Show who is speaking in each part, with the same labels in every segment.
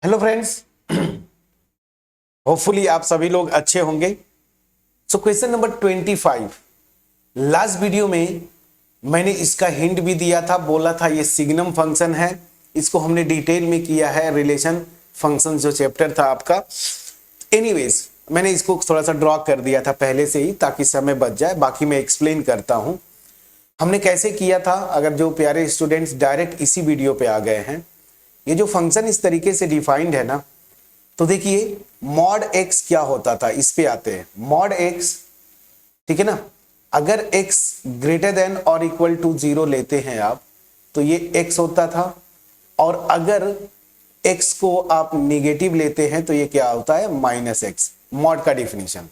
Speaker 1: Hello friends, hopefully आप सभी लोग अच्छे होंगे। So question number 25, last video में मैंने इसका हिंट भी दिया था, बोला था ये सिग्नम फंक्शन है। इसको हमने डिटेल में किया है, रिलेशन फंक्शन जो चैप्टर था आपका। एनीवेज मैंने इसको थोड़ा सा ड्रॉ कर दिया था पहले से ही ताकि समय बच जाए, बाकी मैं एक्सप्लेन करता हूं हमने कैसे किया था। अगर जो प्यारे स्टूडेंट्स डायरेक्ट इसी वीडियो पे आ गए हैं, ये जो फंक्शन इस तरीके से डिफाइंड है ना, तो देखिए मॉड एक्स क्या होता था, इस पे आते हैं। मॉड एक्स, ठीक है ना, अगर x ग्रेटर देन और इक्वल टू 0 लेते हैं आप तो ये x होता था, और अगर x को आप निगेटिव लेते हैं तो ये क्या होता है, माइनस एक्स। मॉड का डिफिनीशन।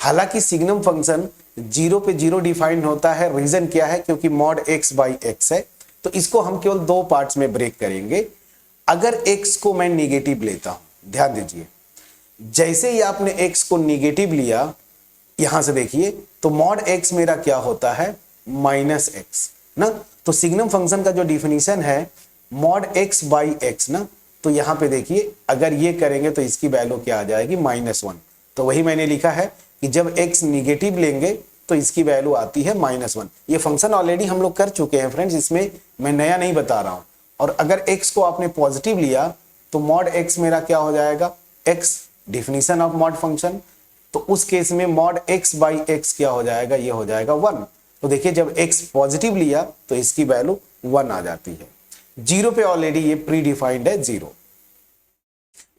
Speaker 1: हालांकि सिग्नम फंक्शन 0 पे 0 डिफाइंड होता है। रीजन क्या है, क्योंकि मॉड x बाई एक्स है, तो इसको हम केवल दो पार्ट्स में ब्रेक करेंगे। अगर x को मैं निगेटिव लेता हूं, ध्यान दीजिए, जैसे ही आपने x को निगेटिव लिया, यहां से देखिए, तो मॉड x मेरा क्या होता है, माइनस एक्स ना। तो सिग्नम फंक्शन का जो डिफिनीशन है मॉड x बाई एक्स ना, तो यहां पे देखिए अगर ये करेंगे तो इसकी वैल्यू क्या आ जाएगी, -1। तो वही मैंने लिखा है कि जब x निगेटिव लेंगे तो इसकी वैल्यू आती है -1। ये फंक्शन ऑलरेडी हम लोग कर चुके हैं फ्रेंड्स, इसमें मैं नया नहीं बता रहा हूं। और अगर x को आपने पॉजिटिव लिया तो मॉड x मेरा क्या हो जाएगा, x, definition of mod function. तो उस केस में मॉड x बाई एक्स क्या हो जाएगा, ये हो जाएगा 1। तो देखिए जब x पॉजिटिव लिया तो इसकी वैल्यू 1 आ जाती है। 0 पे ऑलरेडी ये प्री डिफाइंड है 0।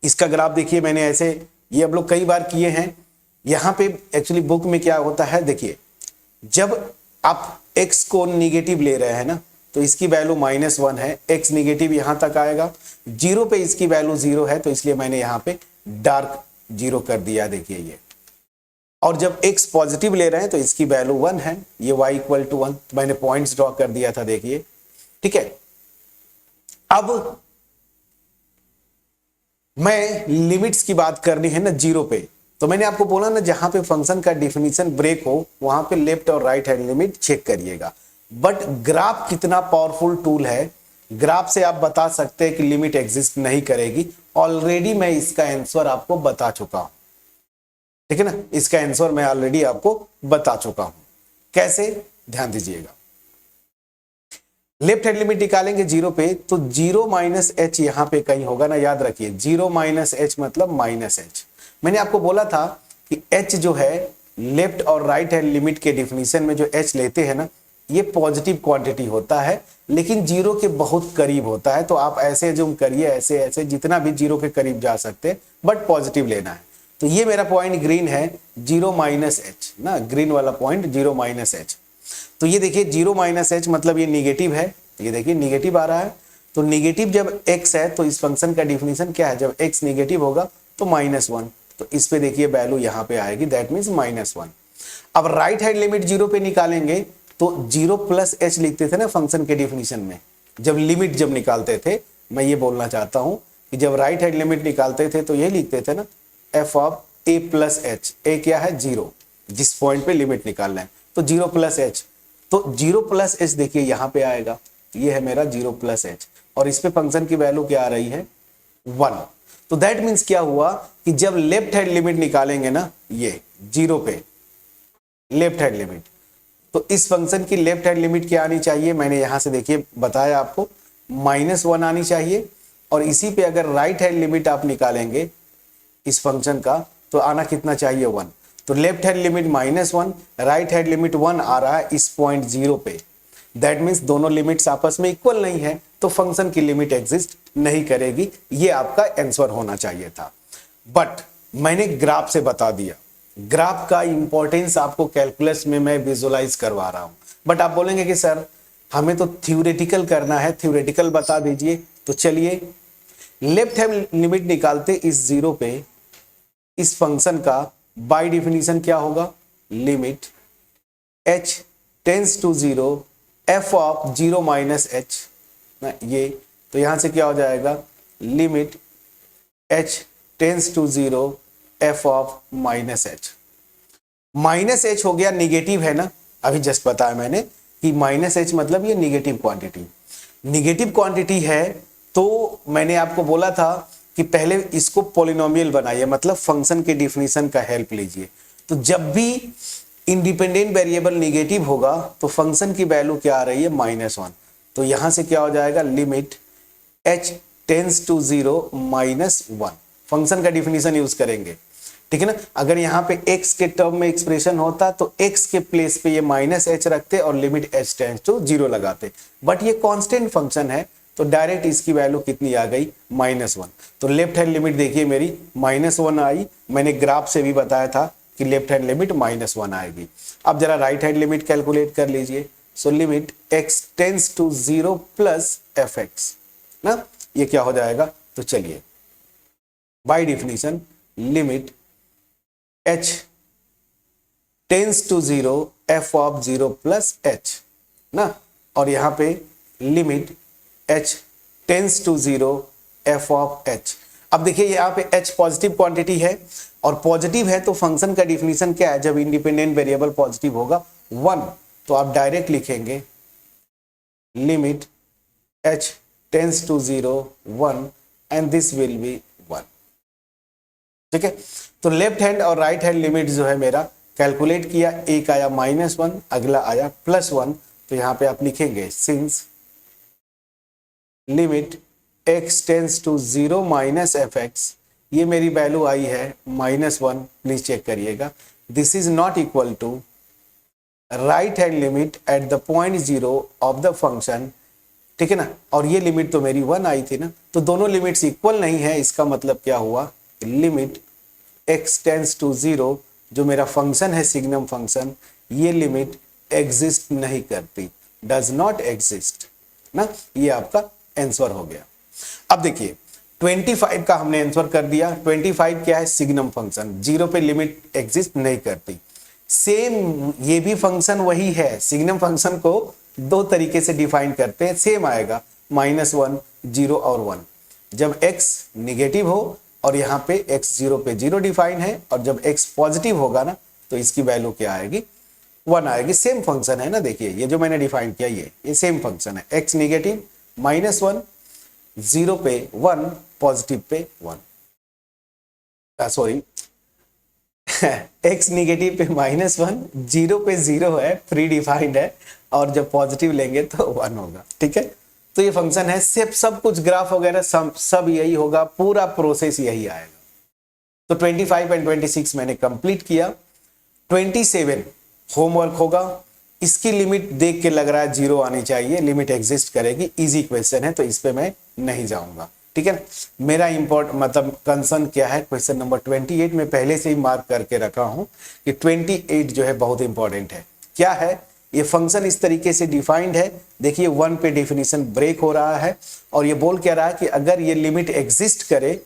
Speaker 1: इसका ग्राफ देखिए, मैंने ऐसे ये अब लोग कई बार किए हैं। यहां पे एक्चुअली बुक में क्या होता है, देखिए जब आप x को निगेटिव ले रहे हैं ना, तो इसकी वैल्यू -1 है। x निगेटिव यहां तक आएगा, 0 पे इसकी वैल्यू 0 है, तो इसलिए मैंने यहां पे डार्क 0 कर दिया, देखिए ये। और जब x पॉजिटिव ले रहे हैं तो इसकी वैल्यू 1 है, ये y इक्वल टू 1, तो मैंने पॉइंट्स ड्रॉ कर दिया था, देखिए, ठीक है। अब मैं लिमिट्स की बात करनी है ना 0 पे, तो मैंने आपको बोला ना जहां पे फंक्शन का डिफिनीशन ब्रेक हो वहां पे लेफ्ट और राइट हैंड लिमिट चेक करिएगा। बट ग्राफ कितना पावरफुल टूल है, ग्राफ से आप बता सकते हैं कि लिमिट एग्जिस्ट नहीं करेगी। ऑलरेडी मैं इसका आंसर आपको बता चुका हूं, ठीक है ना, इसका आंसर मैं ऑलरेडी आपको बता चुका हूं। कैसे, ध्यान दीजिएगा। लेफ्ट हैंड लिमिट निकालेंगे 0 पे, तो 0 माइनस एच यहां पे कहीं होगा ना, याद रखिए 0 माइनस एच मतलब माइनस एच। मैंने आपको बोला था कि एच जो है लेफ्ट और राइट हैंड लिमिट के डिफिनीशन में जो एच लेते हैं ना, ये पॉजिटिव क्वांटिटी होता है, लेकिन 0 के बहुत करीब होता है। तो आप ऐसे जूम करिए, ऐसे ऐसे जितना भी 0 के करीब जा सकते हैं, बट पॉजिटिव लेना है। तो ये मेरा पॉइंट ग्रीन है, 0 माइनस एच ना, ग्रीन वाला पॉइंट 0 माइनस एच। तो ये देखिए 0 माइनस एच मतलब ये निगेटिव है, ये देखिए निगेटिव आ रहा है। तो निगेटिव जब x है तो इस फंक्शन का डिफिनीशन क्या है, जब x निगेटिव होगा तो -1। तो इस पे देखिए वैल्यू यहां पे आएगी, दैट मींस -1। अब राइट हैंड लिमिट 0 पे निकालेंगे तो 0 प्लस एच लिखते थे ना फंक्शन के डिफिनीशन में, जब लिमिट जब निकालते थे। मैं ये बोलना चाहता हूं कि जब राइट हैंड लिमिट निकालते थे तो ये लिखते थे ना, f of a plus h. A क्या है, 0, जिस पॉइंट पे लिमिट निकालना है, तो 0 प्लस एच। तो 0 प्लस एच देखिए यहां पे आएगा, ये है मेरा 0 प्लस एच, और इस पे फंक्शन की वैल्यू क्या आ रही है, 1। तो दैट मीन्स क्या हुआ कि जब लेफ्ट हैंड लिमिट निकालेंगे ना, ये 0 पे लेफ्ट हैंड लिमिट, तो इस फंक्शन की लेफ्ट हैंड लिमिट क्या आनी चाहिए, मैंने यहां से देखिए बताया आपको, -1 आनी चाहिए। और इसी पे अगर राइट हैंड लिमिट आप निकालेंगे इस फंक्शन का, तो आना कितना चाहिए, 1। तो left hand limit -1, right hand limit 1 आ रहा है इस पॉइंट 0 पे। दैट मीन्स दोनों लिमिट्स आपस में इक्वल नहीं है, तो फंक्शन की लिमिट एग्जिस्ट नहीं करेगी। ये आपका आंसर होना चाहिए था, बट मैंने ग्राफ से बता दिया। ग्राफ का इंपॉर्टेंस आपको कैलकुलस में मैं विजुअलाइज करवा रहा हूं। बट आप बोलेंगे कि सर हमें तो थ्योरेटिकल करना है, थ्योरेटिकल बता दीजिए। तो चलिए लेफ्ट हैंड लिमिट निकालते इस 0 पे, इस फंक्शन का बाय डिफिनीशन क्या होगा, limit h tends to 0 f of 0 minus h ना, ये तो यहां से क्या हो जाएगा, limit h tends to 0 f of -h। -h हो गया, निगेटिव है ना, अभी जस्ट बताया मैंने कि -h मतलब ये निगेटिव क्वांटिटी। निगेटिव क्वांटिटी है तो मैंने आपको बोला था कि पहले इसको पॉलिनोमियल बनाइए, मतलब फंक्शन के डिफिनीशन का हेल्प लीजिए। तो जब भी इंडिपेंडेंट वेरिएबल निगेटिव होगा तो फंक्शन की वैल्यू क्या आ रही है, -1। तो यहां से क्या हो जाएगा, limit h tends to 0 -1, function का डिफिनीशन यूज करेंगे, ठीक है ना। अगर यहाँ पे x के टर्म में एक्सप्रेशन होता तो x के प्लेस पे ये -h रखते और लिमिट h टेंस टू 0 लगाते, बट ये कांस्टेंट फंक्शन है तो डायरेक्ट इसकी वैल्यू कितनी आ गई, -1। तो लेफ्ट हैंड लिमिट देखिए मेरी -1 आई, मैंने ग्राफ से भी बताया था कि लेफ्ट हैंड लिमिट -1 आएगी। अब जरा राइट हैंड लिमिट कैलकुलेट कर लीजिए। So limit x tends to 0 plus fx ना, ये क्या हो जाएगा, तो चलिए by definition limit h tends to 0 f of 0 plus h ना, और यहां पे limit h tends to 0 f of h। अब देखिए यहाँ पे h पॉजिटिव क्वांटिटी है और पॉजिटिव है तो फंक्शन का डिफिनीशन क्या है, जब इंडिपेंडेंट वेरिएबल पॉजिटिव होगा 1, तो आप डायरेक्ट लिखेंगे limit h tends to 0 1 and this will be 1, ठीक है। तो लेफ्ट हैंड और राइट हैंड लिमिट जो है मेरा कैलकुलेट किया, एक आया -1, अगला आया +1, तो यहां पे आप लिखेंगे since limit x tends to 0 minus fx, ये मेरी वैल्यू आई है -1, प्लीज चेक करिएगा, this is not equal to right hand limit at the point 0 of the function, ठीक है ना, और ये लिमिट तो मेरी 1 आई थी ना, तो दोनों लिमिट्स इक्वल नहीं है, इसका मतलब क्या हुआ, लिमिट x टेंस टू 0 जो मेरा फंक्शन है सिग्नम फंक्शन, ये लिमिट एग्जिस्ट नहीं करती, डज नॉट एग्जिस्ट ना, ये आपका आंसर हो गया। अब देखिए 25 का हमने आंसर कर दिया। 25 क्या है, सिग्नम फंक्शन, 0 पे लिमिट एग्जिस्ट नहीं करती। सेम ये भी फंक्शन वही है, सिग्नम फंक्शन को दो तरीके से डिफाइन करते हैं, सेम आएगा -1 0 और 1, जब x निगेटिव हो और यहाँ पे x 0 पे 0 डिफाइन है, और जब x पॉजिटिव होगा ना तो इसकी वैल्यू क्या आएगी, 1 आएगी। सेम फंक्शन है ना, देखिए ये जो मैंने डिफाइन किया ये सेम फंक्शन है, x निगेटिव -1, 0 पे 1, positive pay 1, sorry x negative पे -1, 0 पे 0 है, प्री डिफाइंड है, और जब पॉजिटिव लेंगे तो 1 होगा, ठीक है। तो ये फंक्शन है, सिर्फ सब कुछ ग्राफ वगैरह सब यही होगा, पूरा प्रोसेस यही आएगा। तो 25 एंड 26 मैंने कंप्लीट किया। 27 होमवर्क होगा, इसकी लिमिट देख के लग रहा है 0 आनी चाहिए, लिमिट एग्जिस्ट करेगी, इजी क्वेश्चन है तो इस पे मैं नहीं जाऊंगा, ठीक है। मेरा मतलब कंसर्न क्या है, क्वेश्चन नंबर 28 में पहले से ही मार्क करके रखा हूं कि 28 जो है बहुत इंपॉर्टेंट है। क्या है, ये फंक्शन इस तरीके से डिफाइंड है, देखिए 1 पे डेफिनेशन ब्रेक हो रहा है, और ये बोल क्या रहा है कि अगर ये लिमिट एग्जिस्ट करे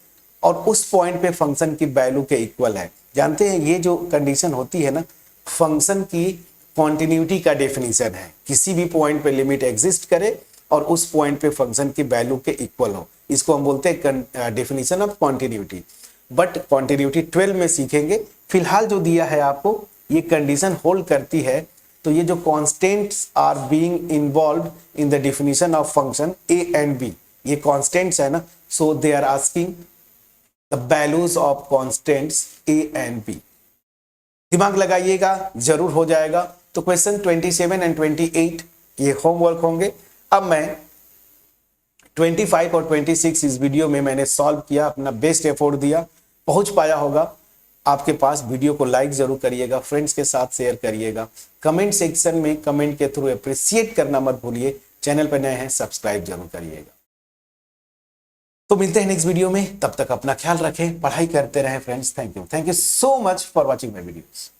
Speaker 1: और उस पॉइंट पे फंक्शन की वैल्यू के इक्वल है। जानते हैं ये जो कंडीशन होती है ना, फंक्शन की कॉन्टिन्यूटी का डेफिनेशन है, किसी भी पॉइंट पे लिमिट एग्जिस्ट करे और उस पॉइंट पे फंक्शन की वैल्यू के इक्वल हो, इसको हम बोलते हैं definition of continuity. But continuity 12 में सीखेंगे, फिलहाल जो दिया है आपको ये कंडीशन होल्ड करती है, तो ये जो constants are being involve in the definition of function a and b, ये कॉन्स्टेंट्स है ना, so they are asking the values of constants a and b। दिमाग लगाइएगा, जरूर हो जाएगा। तो क्वेश्चन 27 एंड 28 ये होमवर्क होंगे। अब मैं 25 और 26 इस वीडियो में मैंने सॉल्व किया, अपना बेस्ट एफर्ट दिया, पहुंच पाया होगा आपके पास। वीडियो को लाइक जरूर करिएगा, फ्रेंड्स के साथ शेयर करिएगा, कमेंट सेक्शन में कमेंट के थ्रू अप्रिशिएट करना मत भूलिए। चैनल पर नए हैं सब्सक्राइब जरूर करिएगा। तो मिलते हैं नेक्स्ट वीडियो में, तब तक अपना ख्याल रखें, पढ़ाई करते रहें friends. Thank you so much for watching my videos.